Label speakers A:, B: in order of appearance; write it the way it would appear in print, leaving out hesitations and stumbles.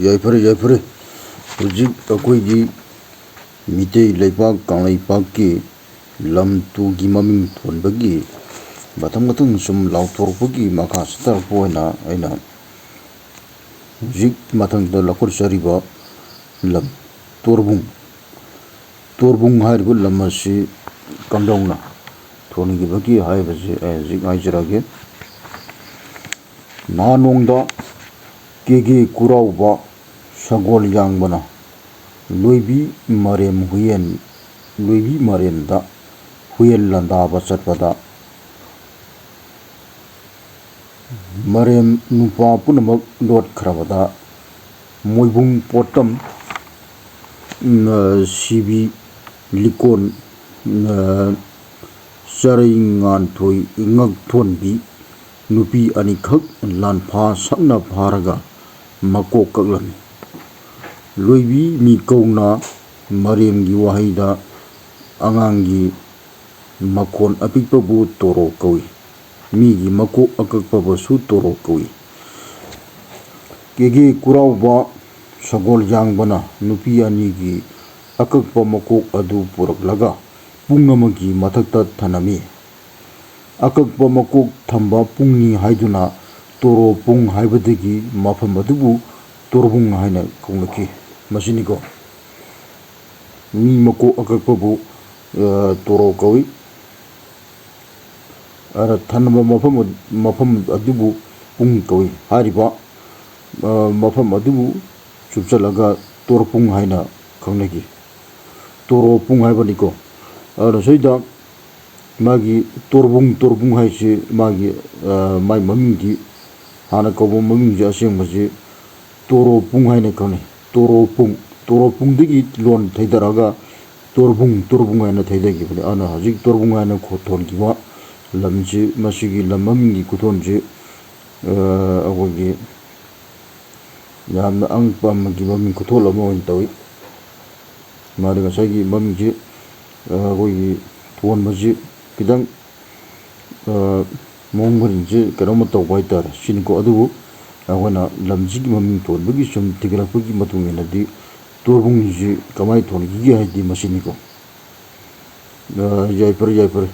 A: ꯌꯥꯏꯐꯔꯦ ꯌꯥꯏꯐꯔꯦ ꯍꯧꯖꯤꯛ ꯑꯩꯈꯣꯏꯒꯤ ꯃꯤꯇꯩ ꯂꯩꯕꯥꯛ ꯀꯪꯂꯩꯄꯥꯛꯀꯤ ꯂꯝ ꯇꯨꯒꯤ ꯃꯃꯤꯡ ꯊꯣꯟꯕꯒꯤ ꯃꯊꯪ ꯁꯨꯝ ꯂꯥꯎꯊꯣꯔꯛꯄꯒꯤ ꯃꯈꯥ ꯆꯠꯊꯔꯛꯄ ꯑꯣꯏꯅ ꯑꯩꯅ ꯍꯧꯖꯤꯛ ꯃꯊꯪꯗ ꯂꯧꯈꯠꯆꯔꯤꯕ ꯂꯝ ꯇꯣꯔꯕꯨꯡ ꯍꯥꯏꯔꯤꯕ ꯂꯝ ꯑꯁꯤ ꯀꯝꯗꯧꯅ ꯊꯣꯟꯈꯤꯕꯒꯦ ꯍꯥꯏꯕꯁꯤ ꯑꯩ ꯍꯧꯖꯤꯛ ꯍꯥꯏꯖꯔꯒꯦ꯫ ꯅꯍꯥꯟꯅꯣꯡꯗ ꯀꯦꯒꯦ ꯀꯨꯔꯥꯎꯕ ꯁꯒꯣꯜ ꯌꯥꯡꯕꯅ ꯂꯣꯏꯕꯤ ꯃꯔꯦꯟꯗ ꯍꯨꯌꯦꯟ ꯂꯥꯟꯗꯥꯕ ꯆꯠꯄꯗ ꯃꯔꯦꯝ ꯅꯨꯄꯥ ꯄꯨꯝꯅꯃꯛ ꯂꯣꯠꯈ꯭ꯔꯕꯗ ꯃꯣꯏꯕꯨꯡ ꯄꯣꯠꯇꯝ ꯁꯤꯕꯤ ꯂꯤꯀꯣꯟ ꯆꯔꯩ ꯉꯥꯟꯊꯣꯏ ꯉꯛꯊꯣꯟꯕꯤ ꯅꯨꯄꯤ ꯑꯅꯤꯈꯛ ꯂꯥꯟꯐꯥ ꯁꯛꯅ ꯐꯥꯔꯒ ꯃꯀꯣꯛ ꯀꯛꯂꯝꯃꯤ꯫ ꯂꯣꯏꯕꯤ ꯃꯤꯀꯧꯅ ꯃꯔꯦꯝꯒꯤ ꯋꯥꯍꯩꯗ ꯑꯉꯥꯡꯒꯤ ꯃꯈꯣꯟ ꯑꯄꯤꯛꯄꯕꯨ ꯇꯣꯔꯣ ꯀꯧꯏ, ꯃꯤꯒꯤ ꯃꯀꯣꯛ ꯑꯀꯛꯄꯕꯨꯁꯨ ꯇꯣꯔꯣ ꯀꯧꯏ꯫ ꯀꯦꯒꯦ ꯀꯨꯔꯥꯎꯕ ꯁꯒꯣꯜ ꯌꯥꯡꯕꯅ ꯅꯨꯄꯤ ꯑꯅꯤꯒꯤ ꯑꯀꯛꯄ ꯃꯀꯣꯛ ꯑꯗꯨ ꯄꯨꯔꯛꯂꯒ ꯄꯨꯡ ꯑꯃꯒꯤ ꯃꯊꯛꯇ ꯊꯅꯝꯃꯤ꯫ ꯑꯀꯛꯄ ꯃꯀꯣꯛ ꯊꯝꯕ ꯄꯨꯡꯅꯤ ꯍꯥꯏꯗꯨꯅ ꯇꯣꯔꯣ ꯄꯨꯡ ꯍꯥꯏꯕꯗꯒꯤ ꯃꯐꯝ ꯑꯗꯨꯕꯨ ꯇꯣꯔꯕꯨꯡ ꯍꯥꯏꯅ ꯀꯧꯅꯈꯤ꯫ ꯃꯁꯤꯅꯤꯀꯣ ꯃꯤ ꯃꯀꯣꯛ ꯑꯀꯛꯄꯕꯨ ꯇꯣꯔꯣ ꯀꯧꯏ, ꯊꯅꯝꯕ ꯃꯐꯝ ꯑꯗꯨꯕꯨ ꯄꯨꯡ ꯀꯧꯏ꯫ ꯍꯥꯏꯔꯤꯕ ꯃꯐꯝ ꯑꯗꯨꯕꯨ ꯆꯨꯞꯆꯜꯂꯒ ꯇꯣꯔꯄꯨꯡ ꯍꯥꯏꯅ ꯈꯪꯅꯈꯤ꯫ ꯇꯣꯔꯣ ꯄꯨꯡ ꯍꯥꯏꯕꯅꯤꯀꯣ꯫ ꯑꯗꯨꯅ ꯁꯤꯗ ꯃꯥꯒꯤ ꯇꯣꯔꯕꯨꯡ ꯍꯥꯏꯁꯤ ꯃꯥꯒꯤ ꯃꯥꯏ ꯃꯃꯤꯡꯗꯤ ꯍꯥꯟꯅ ꯀꯧꯕ ꯃꯃꯤꯡꯁꯤ ꯑꯁꯦꯡꯕꯁꯤ ꯇꯣꯔꯣ ꯄꯨꯡ ꯍꯥꯏꯅ ꯈꯪꯅꯩ꯫ ꯇꯣꯔꯣ ꯄꯨꯡꯗꯒꯤ ꯂꯣꯟ ꯊꯩꯗꯔꯒ ꯇꯣꯔꯕꯨꯡ ꯍꯥꯏꯅ ꯊꯩꯗꯈꯤꯕꯅꯤ꯫ ꯑꯗꯨꯅ ꯍꯧꯖꯤꯛ ꯇꯣꯔꯕꯨꯡ ꯍꯥꯏꯅ ꯊꯣꯟꯈꯤꯕ ꯂꯝꯁꯤ, ꯃꯁꯤꯒꯤ ꯂꯝ ꯃꯃꯤꯡꯒꯤ ꯈꯨꯊꯣꯟꯁꯤ ꯑꯩꯈꯣꯏꯒꯤ ꯌꯥꯝꯅ ꯑꯉꯛꯄ ꯑꯃꯒꯤ ꯃꯃꯤꯡ ꯈꯨꯊꯣꯜ ꯑꯃ ꯑꯣꯏꯅ ꯇꯧꯏ꯫ ꯃꯥꯗꯤ ꯉꯁꯥꯏꯒꯤ ꯃꯃꯤꯡꯁꯤ ꯑꯩꯈꯣꯏꯒꯤ ꯊꯣꯟꯕꯁꯤ ꯈꯤꯇꯪ ꯃꯑꯣꯡ ꯃꯔꯤꯟꯁꯤ ꯀꯩꯅꯣꯝꯃ ꯇꯧꯕ ꯍꯥꯏꯇꯥꯔꯦ ꯁꯤꯅꯤꯀꯣ꯫ ꯑꯗꯨꯕꯨ ꯑꯩꯈꯣꯏꯅ ꯂꯝꯁꯤꯒꯤ ꯃꯃꯤꯡ ꯊꯣꯟꯕꯒꯤ ꯁꯨꯝ ꯊꯤꯒꯠꯂꯛꯄꯒꯤ ꯃꯇꯨꯡ ꯏꯟꯅꯗꯤ ꯇꯣꯔꯕꯨꯡꯁꯤ ꯀꯃꯥꯏꯅ ꯊꯣꯟꯈꯤꯒꯦ ꯍꯥꯏꯗꯤ ꯃꯁꯤꯅꯤꯀꯣ꯫ ꯌꯥꯏꯐꯔꯦ ꯌꯥꯏꯐꯔꯦ꯫